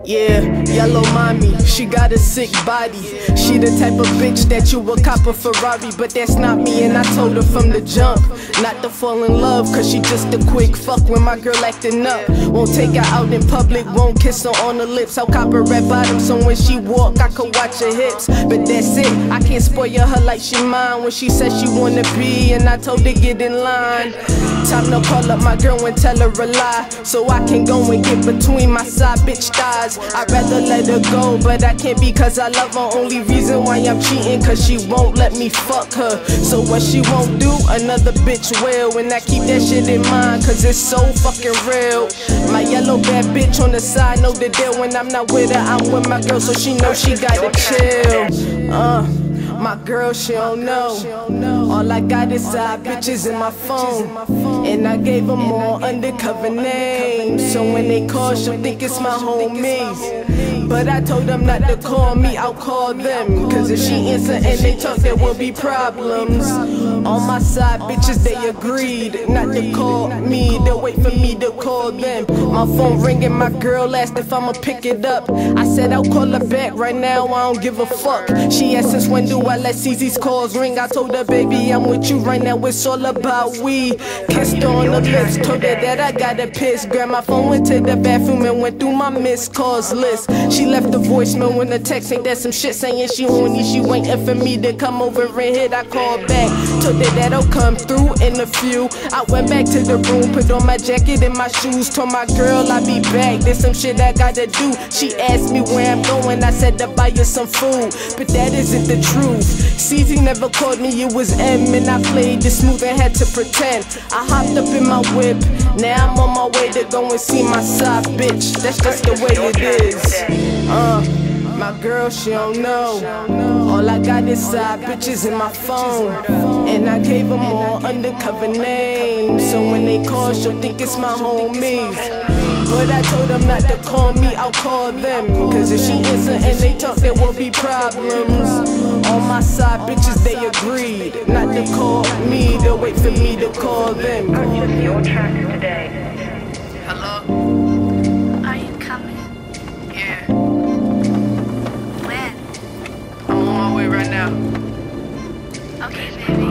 Yeah, yellow mommy, she got a sick body. She the type of bitch that you would cop a Ferrari, but that's not me, and I told her from the jump not to fall in love, cause she just a quick fuck when my girl acting up. Won't take her out in public, won't kiss her on the lips. I'll cop her red bottom so when she walk I could watch her hips. But that's it, I can't spoil her like she mine. When she said she wanna be, and I told her get in line. Time to call up my girl and tell her a lie, so I can go and get between my side bitch thighs. I'd rather let her go, but I can't because I love her. Only reason why I'm cheating, cause she won't let me fuck her. So what she won't do, another bitch will. And I keep that shit in mind, cause it's so fucking real. My yellow bad bitch on the side know the deal. When I'm not with her, I'm with my girl, so she knows she gotta chill. My girl, she don't know. All I got is side bitches in my phone, and I gave them all undercover names, so when they call, she'll think it's my homies. But I told them not to call me, I'll call them, cause if she answer and they talk, there will be problems. All my side bitches, they agreed not to call me, they'll wait for me to call them. My phone ringing, my girl asked if I'ma pick it up. I said I'll call her back, right now I don't give a fuck. She asked since when do I let CZ's calls ring. I told her, baby, I'm with you right now, it's all about we. Kissed her on the lips, told her that I got a piss. Grabbed my phone, went to the bathroom and went through my missed calls list. She left a voicemail when the text ain't that some shit saying she horny, she waiting for me to come over and hit. I called back, told her that I'll come through in a few. I went back to the room, put on my jacket and my shoes, told my girl I'll be back, there's some shit I gotta do. She asked me where I'm going, I said to buy you some food, but that isn't the truth. CZ never called me, it was M, and I played it smooth and had to pretend. I hopped up in my whip, now I'm on my way to go and see my side bitch. That's just the way it is. My girl, she don't know. All I got is side bitches in my phone, and I gave them all undercover names, so when they call, she'll think it's my homies. But I told them not to call me, I'll call them, cause if she answer and they talk, there will be problems. All my side bitches, they agreed not to call me, they'll wait for me to call them. Purchase your tracks today. Hello? Are you coming? Yeah, When? I'm on my way right now. Okay, baby.